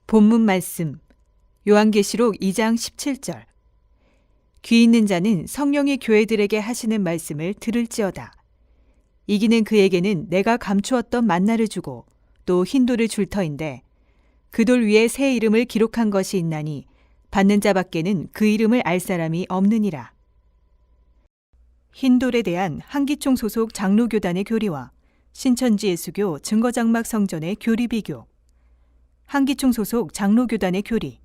본문 말씀 요한계시록 2장 17절. 귀 있는 자는 성령이 교회들에게 하시는 말씀을 들을지어다. 이기는 그에게는 내가 감추었던 만나를 주고 또 흰 돌을 줄 터인데 그 돌 위에 새 이름을 기록한 것이 있나니 받는 자밖에는 그 이름을 알 사람이 없느니라. 흰 돌에 대한 한기총 소속 장로교단의 교리와 신천지 예수교 증거장막 성전의 교리 비교. 한기총 소속 장로교단의 교리.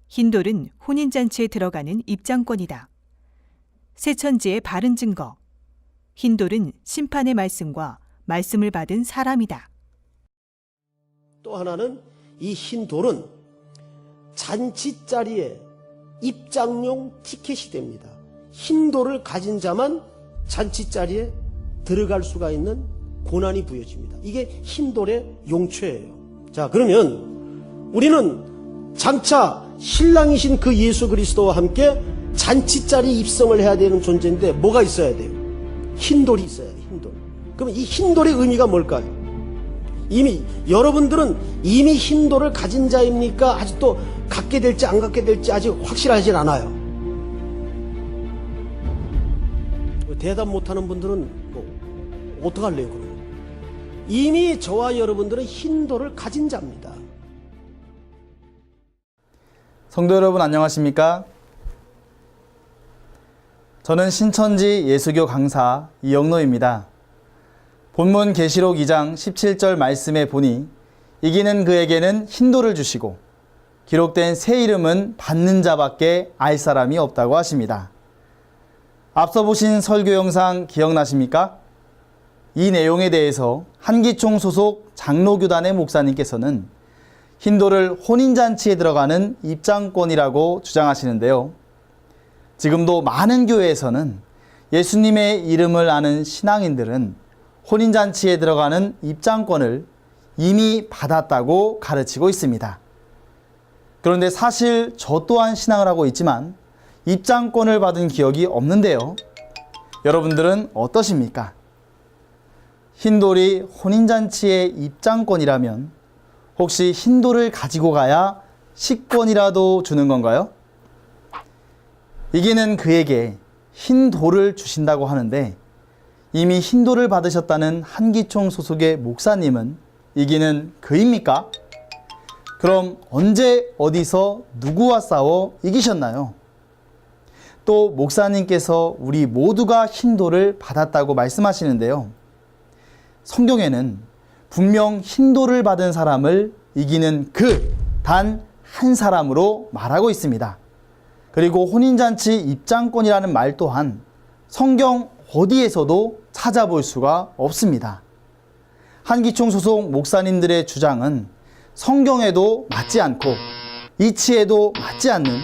흰돌은 혼인잔치에 들어가는 입장권이다. 새천지의 바른 증거. 흰돌은 심판의 말씀과 말씀을 받은 사람이다. 또 하나는 이 흰돌은 잔치 자리에 입장용 티켓이 됩니다. 흰돌을 가진 자만 잔치 자리에 들어갈 수가 있는 고난이 부여집니다. 이게 흰돌의 용처예요. 자, 그러면 우리는 장차 신랑이신 그 예수 그리스도와 함께 잔치자리 입성을 해야 되는 존재인데 뭐가 있어야 돼요? 흰돌이 있어야 돼요. 흰돌. 그럼 이 흰돌의 의미가 뭘까요? 여러분들은 이미 흰돌을 가진 자입니까? 아직도 갖게 될지 안 갖게 될지 아직 확실하진 않아요. 대답 못하는 분들은 어떡할래요, 그러면? 이미 저와 여러분들은 흰돌을 가진 자입니다. 성도 여러분 안녕하십니까? 저는 신천지 예수교 강사 이영노입니다. 본문 계시록 2장 17절 말씀에 보니 이기는 그에게는 흰돌을 주시고 기록된 새 이름은 받는 자밖에 알 사람이 없다고 하십니다. 앞서 보신 설교 영상 기억나십니까? 이 내용에 대해서 한기총 소속 장로교단의 목사님께서는 흰돌을 혼인잔치에 들어가는 입장권이라고 주장하시는데요. 지금도 많은 교회에서는 예수님의 이름을 아는 신앙인들은 혼인잔치에 들어가는 입장권을 이미 받았다고 가르치고 있습니다. 그런데 사실 저 또한 신앙을 하고 있지만 입장권을 받은 기억이 없는데요. 여러분들은 어떠십니까? 흰돌이 혼인잔치의 입장권이라면 혹시 흰돌을 가지고 가야 식권이라도 주는 건가요? 이기는 그에게 흰돌을 주신다고 하는데 이미 흰돌을 받으셨다는 한기총 소속의 목사님은 이기는 그입니까? 그럼 언제 어디서 누구와 싸워 이기셨나요? 또 목사님께서 우리 모두가 흰돌을 받았다고 말씀하시는데요. 성경에는 분명 흰돌을 받은 사람을 이기는 그 단 한 사람으로 말하고 있습니다. 그리고 혼인잔치 입장권이라는 말 또한 성경 어디에서도 찾아볼 수가 없습니다. 한기총 소속 목사님들의 주장은 성경에도 맞지 않고 이치에도 맞지 않는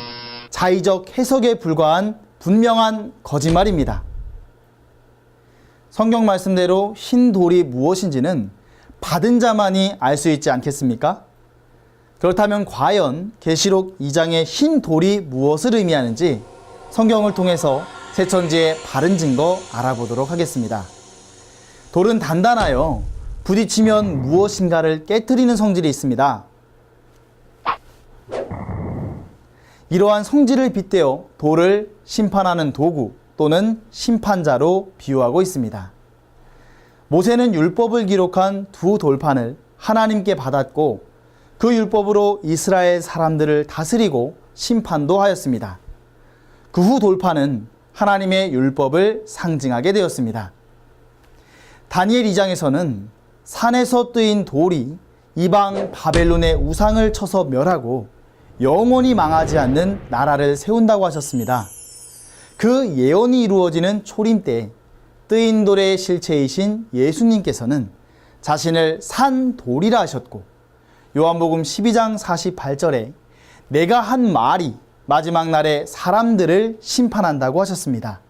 자의적 해석에 불과한 분명한 거짓말입니다. 성경 말씀대로 흰 돌이 무엇인지는 받은 자만이 알 수 있지 않겠습니까? 그렇다면 과연 계시록 2장의 흰 돌이 무엇을 의미하는지 성경을 통해서 새천지의 바른 증거 알아보도록 하겠습니다. 돌은 단단하여 부딪히면 무엇인가를 깨트리는 성질이 있습니다. 이러한 성질을 빗대어 돌을 심판하는 도구 또는 심판자로 비유하고 있습니다. 모세는 율법을 기록한 두 돌판을 하나님께 받았고 그 율법으로 이스라엘 사람들을 다스리고 심판도 하였습니다. 그 후 돌판은 하나님의 율법을 상징하게 되었습니다. 다니엘 2장에서는 산에서 뜨인 돌이 이방 바벨론의 우상을 쳐서 멸하고 영원히 망하지 않는 나라를 세운다고 하셨습니다. 그 예언이 이루어지는 초림 때 뜨인 돌의 실체이신 예수님께서는 자신을 산 돌이라 하셨고 요한복음 12장 48절에 내가 한 말이 마지막 날에 사람들을 심판한다고 하셨습니다.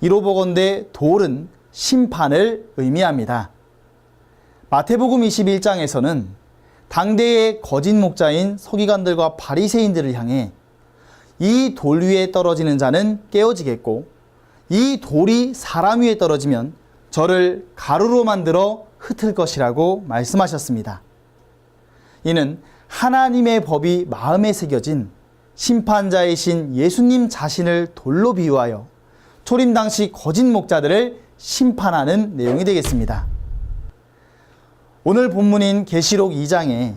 이로 보건대 돌은 심판을 의미합니다. 마태복음 21장에서는 당대의 거짓 목자인 서기관들과 바리새인들을 향해 이 돌 위에 떨어지는 자는 깨어지겠고 이 돌이 사람 위에 떨어지면 저를 가루로 만들어 흩을 것이라고 말씀하셨습니다. 이는 하나님의 법이 마음에 새겨진 심판자이신 예수님 자신을 돌로 비유하여 초림 당시 거짓 목자들을 심판하는 내용이 되겠습니다. 오늘 본문인 계시록 2장에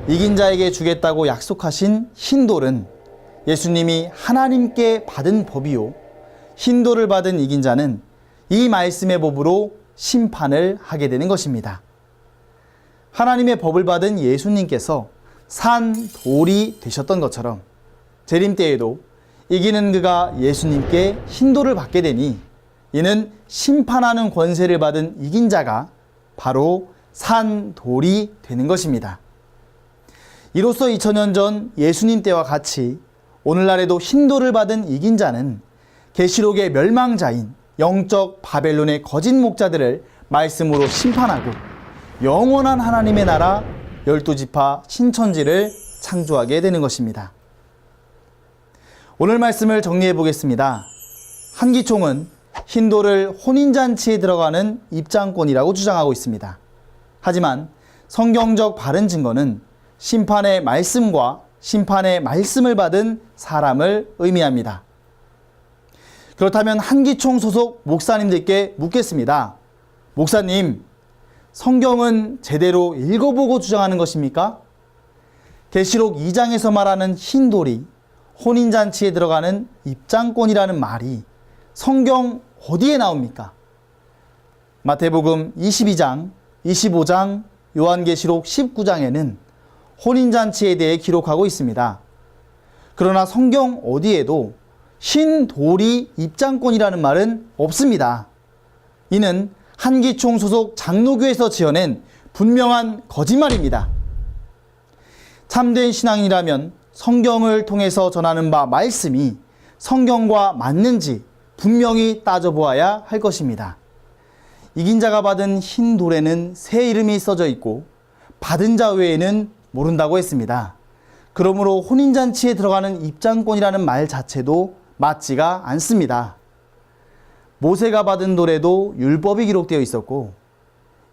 이긴 자에게 주겠다고 약속하신 흰돌은 예수님이 하나님께 받은 법이요, 흰돌을 받은 이긴 자는 이 말씀의 법으로 심판을 하게 되는 것입니다. 하나님의 법을 받은 예수님께서 산 돌이 되셨던 것처럼 재림 때에도 이기는 그가 예수님께 흰돌을 받게 되니 이는 심판하는 권세를 받은 이긴 자가 바로 산 돌이 되는 것입니다. 이로써 2000년 전 예수님 때와 같이 오늘날에도 흰돌을 받은 이긴 자는 계시록의 멸망자인 영적 바벨론의 거짓 목자들을 말씀으로 심판하고 영원한 하나님의 나라 12지파 신천지를 창조하게 되는 것입니다. 오늘 말씀을 정리해 보겠습니다. 한기총은 흰돌을 혼인잔치에 들어가는 입장권이라고 주장하고 있습니다. 하지만 성경적 바른 증거는 심판의 말씀과 심판의 말씀을 받은 사람을 의미합니다. 그렇다면 한기총 소속 목사님들께 묻겠습니다. 목사님, 성경은 제대로 읽어보고 주장하는 것입니까? 계시록 2장에서 말하는 흰돌이 혼인잔치에 들어가는 입장권이라는 말이 성경 어디에 나옵니까? 마태복음 22장, 25장, 요한계시록 19장에는 혼인잔치에 대해 기록하고 있습니다. 그러나 성경 어디에도 흰돌이 입장권이라는 말은 없습니다. 이는 한기총 소속 장로교에서 지어낸 분명한 거짓말입니다. 참된 신앙이라면 성경을 통해서 전하는 바 말씀이 성경과 맞는지 분명히 따져보아야 할 것입니다. 이긴 자가 받은 흰 돌에는 새 이름이 써져 있고 받은 자 외에는 모른다고 했습니다. 그러므로 혼인잔치에 들어가는 입장권이라는 말 자체도 맞지가 않습니다. 모세가 받은 돌에도 율법이 기록되어 있었고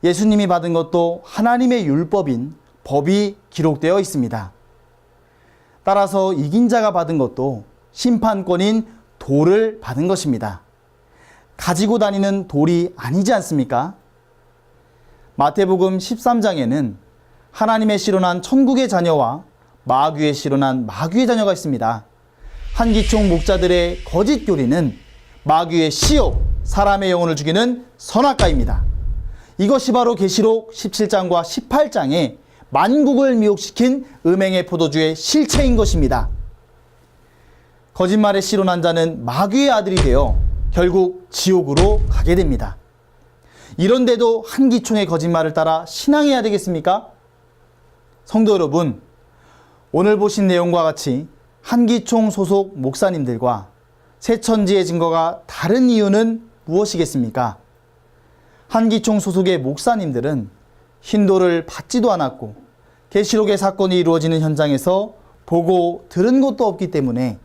예수님이 받은 것도 하나님의 율법인 법이 기록되어 있습니다. 따라서 이긴 자가 받은 것도 심판권인 돌을 받은 것입니다. 가지고 다니는 돌이 아니지 않습니까? 마태복음 13장에는 하나님의 씨로 난 천국의 자녀와 마귀의 씨로 난 마귀의 자녀가 있습니다. 한기총 목자들의 거짓 교리는 마귀의 씨요, 사람의 영혼을 죽이는 선악과입니다. 이것이 바로 계시록 17장과 18장에 만국을 미혹시킨 음행의 포도주의 실체인 것입니다. 거짓말의 씨로 난 자는 마귀의 아들이 되어 결국 지옥으로 가게 됩니다. 이런데도 한기총의 거짓말을 따라 신앙해야 되겠습니까? 성도 여러분, 오늘 보신 내용과 같이 한기총 소속 목사님들과 새천지의 증거가 다른 이유는 무엇이겠습니까? 한기총 소속의 목사님들은 흰돌을 받지도 않았고 계시록의 사건이 이루어지는 현장에서 보고 들은 것도 없기 때문에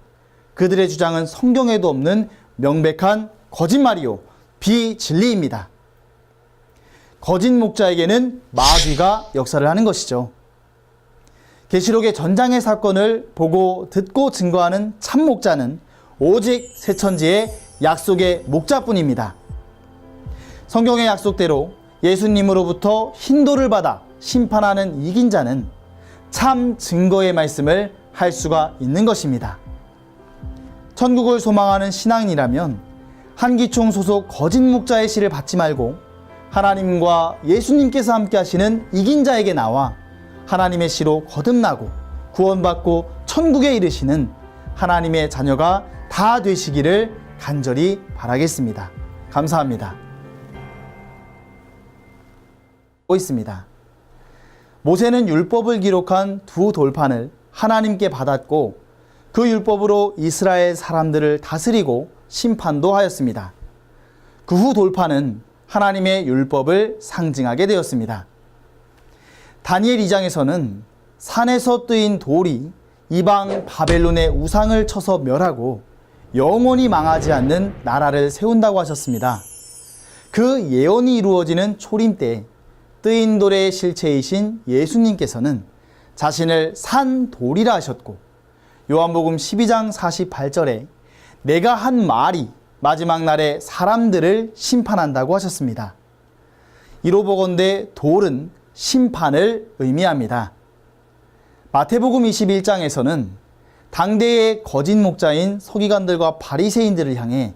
그들의 주장은 성경에도 없는 명백한 거짓말이요, 비진리입니다. 거짓 목자에게는 마귀가 역사를 하는 것이죠. 계시록의 전장의 사건을 보고 듣고 증거하는 참 목자는 오직 새천지의 약속의 목자뿐입니다. 성경의 약속대로 예수님으로부터 흰돌을 받아 심판하는 이긴 자는 참 증거의 말씀을 할 수가 있는 것입니다. 천국을 소망하는 신앙인이라면 한기총 소속 거짓 목자의 씨를 받지 말고 하나님과 예수님께서 함께 하시는 이긴 자에게 나와 하나님의 씨로 거듭나고 구원받고 천국에 이르시는 하나님의 자녀가 다 되시기를 간절히 바라겠습니다. 감사합니다. 있습니다. 모세는 율법을 기록한 두 돌판을 하나님께 받았고 그 율법으로 이스라엘 사람들을 다스리고 심판도 하였습니다. 그 후 돌판은 하나님의 율법을 상징하게 되었습니다. 다니엘 2장에서는 산에서 뜨인 돌이 이방 바벨론의 우상을 쳐서 멸하고 영원히 망하지 않는 나라를 세운다고 하셨습니다. 그 예언이 이루어지는 초림 때 뜨인 돌의 실체이신 예수님께서는 자신을 산 돌이라 하셨고, 요한복음 12장 48절에 내가 한 말이 마지막 날에 사람들을 심판한다고 하셨습니다. 이로 보건대 돌은 심판을 의미합니다. 마태복음 21장에서는 당대의 거짓 목자인 서기관들과 바리새인들을 향해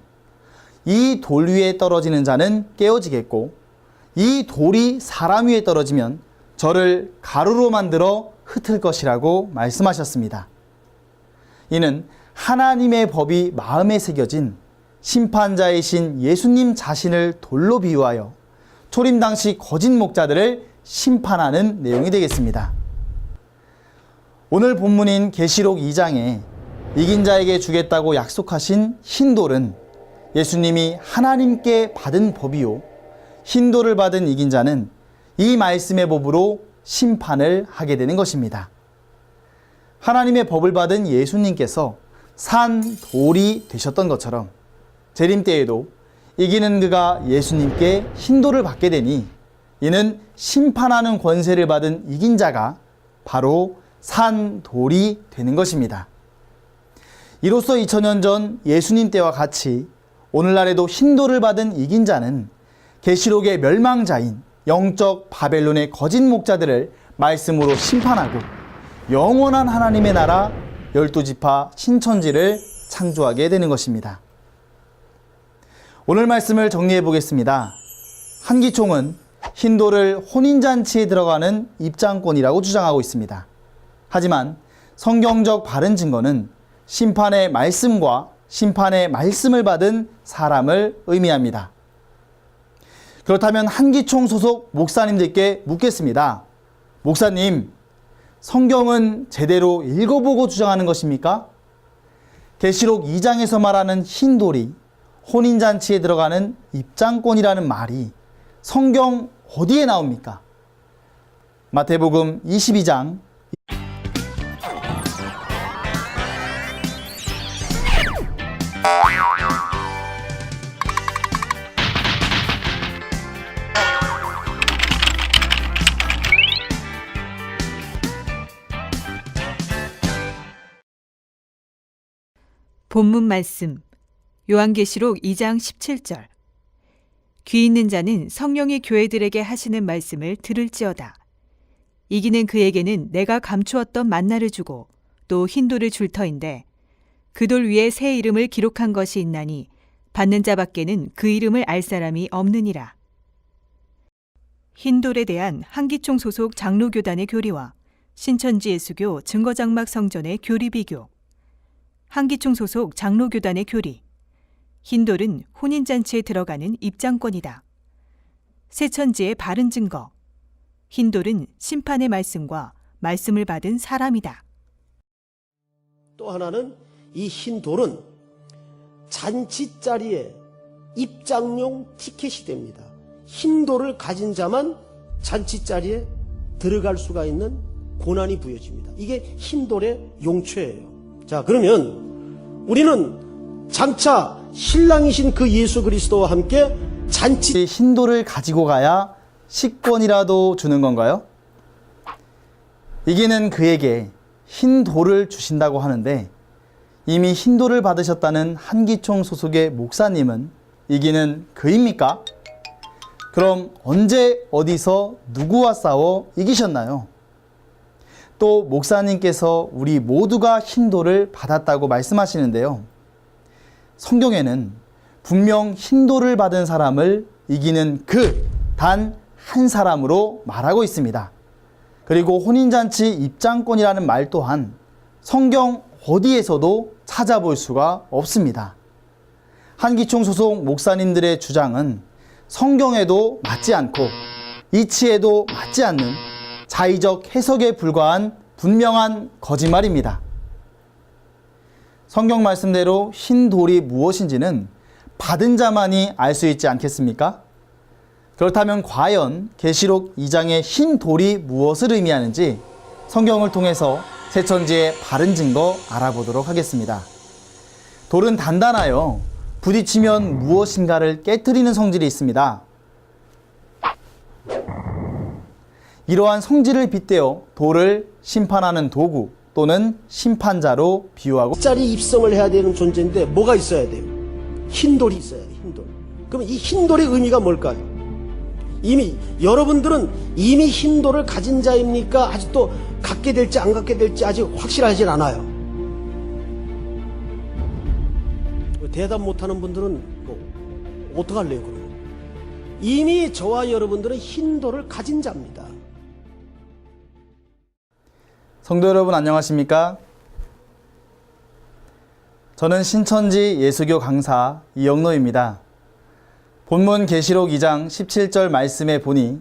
이 돌 위에 떨어지는 자는 깨어지겠고 이 돌이 사람 위에 떨어지면 저를 가루로 만들어 흩을 것이라고 말씀하셨습니다. 이는 하나님의 법이 마음에 새겨진 심판자이신 예수님 자신을 돌로 비유하여 초림 당시 거짓 목자들을 심판하는 내용이 되겠습니다. 오늘 본문인 계시록 2장에 이긴 자에게 주겠다고 약속하신 흰 돌은 예수님이 하나님께 받은 법이요, 흰 돌을 받은 이긴 자는 이 말씀의 법으로 심판을 하게 되는 것입니다. 하나님의 법을 받은 예수님께서 산 돌이 되셨던 것처럼 재림 때에도 이기는 그가 예수님께 흰 돌을 받게 되니 이는 심판하는 권세를 받은 이긴 자가 바로 산 돌이 되는 것입니다. 이로써 2000년 전 예수님 때와 같이 오늘날에도 흰 돌을 받은 이긴 자는 계시록의 멸망자인 영적 바벨론의 거짓 목자들을 말씀으로 심판하고 영원한 하나님의 나라 12지파 신천지를 창조하게 되는 것입니다. 오늘 말씀을 정리해 보겠습니다. 한기총은 흰 돌을 혼인잔치에 들어가는 입장권이라고 주장하고 있습니다. 하지만 성경적 바른 증거는 심판의 말씀과 심판의 말씀을 받은 사람을 의미합니다. 그렇다면 한기총 소속 목사님들께 묻겠습니다. 목사님, 성경은 제대로 읽어보고 주장하는 것입니까? 계시록 2장에서 말하는 흰 돌이 혼인잔치에 들어가는 입장권이라는 말이 성경 어디에 나옵니까? 마태복음 22장 본문 말씀 요한계시록 2장 17절. 귀 있는 자는 성령이 교회들에게 하시는 말씀을 들을지어다. 이기는 그에게는 내가 감추었던 만나를 주고 또 흰돌을 줄 터인데 그 돌 위에 새 이름을 기록한 것이 있나니 받는 자밖에는 그 이름을 알 사람이 없느니라. 흰돌에 대한 한기총 소속 장로교단의 교리와 신천지 예수교 증거장막 성전의 교리 비교. 한기총 소속 장로교단의 교리. 흰돌은 혼인잔치에 들어가는 입장권이다. 새천지의 바른 증거. 흰돌은 심판의 말씀과 말씀을 받은 사람이다. 또 하나는 이 흰 돌은 잔치 자리에 입장용 티켓이 됩니다. 흰 돌을 가진 자만 잔치 자리에 들어갈 수가 있는 고난이 부여집니다. 이게 흰 돌의 용처예요. 자, 그러면 우리는 장차 신랑이신 그 예수 그리스도와 함께 잔치 흰 돌을 가지고 가야 식권이라도 주는 건가요? 이기는 그에게 흰 돌을 주신다고 하는데 이미 흰 돌을 받으셨다는 한기총 소속의 목사님은 이기는 그입니까? 그럼 언제 어디서 누구와 싸워 이기셨나요? 또 목사님께서 우리 모두가 흰 돌을 받았다고 말씀하시는데요. 성경에는 분명 흰 돌을 받은 사람을 이기는 그 단 한 사람으로 말하고 있습니다. 그리고 혼인잔치 입장권이라는 말 또한 성경 어디에서도 찾아볼 수가 없습니다. 한기총 소속 목사님들의 주장은 성경에도 맞지 않고 이치에도 맞지 않는 자의적 해석에 불과한 분명한 거짓말입니다. 성경 말씀대로 흰 돌이 무엇인지는 받은 자만이 알 수 있지 않겠습니까? 그렇다면 과연 계시록 2장의 흰 돌이 무엇을 의미하는지 성경을 통해서 새천지의 바른 증거 알아보도록 하겠습니다. 돌은 단단하여 부딪히면 무엇인가를 깨트리는 성질이 있습니다. 이러한 성질을 빗대어 돌을 심판하는 도구 또는 심판자로 비유하고 짜리 입성을 해야 되는 존재인데 뭐가 있어야 돼요? 흰돌이 있어야 돼요. 흰돌. 그럼 이 흰돌의 의미가 뭘까요? 여러분들은 이미 흰돌을 가진 자입니까? 아직도 갖게 될지 안 갖게 될지 아직 확실하진 않아요. 대답 못하는 분들은 어떡할래요 그러면? 이미 저와 여러분들은 흰돌을 가진 자입니다. 성도 여러분 안녕하십니까? 저는 신천지 예수교 강사 이영노입니다. 본문 계시록 2장 17절 말씀에 보니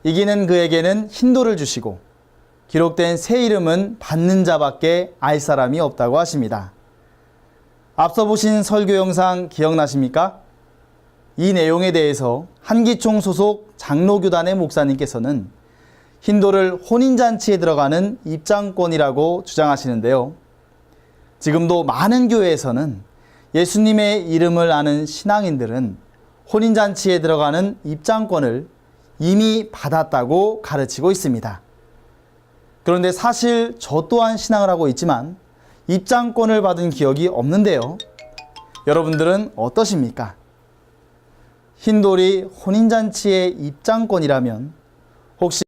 이기는 그에게는 흰돌을 주시고 기록된 새 이름은 받는 자밖에 알 사람이 없다고 하십니다. 앞서 보신 설교 영상 기억나십니까? 이 내용에 대해서 한기총 소속 장로교단의 목사님께서는 흰돌을 혼인잔치에 들어가는 입장권이라고 주장하시는데요. 지금도 많은 교회에서는 예수님의 이름을 아는 신앙인들은 혼인잔치에 들어가는 입장권을 이미 받았다고 가르치고 있습니다. 그런데 사실 저 또한 신앙을 하고 있지만 입장권을 받은 기억이 없는데요. 여러분들은 어떠십니까? 흰돌이 혼인잔치의 입장권이라면 혹시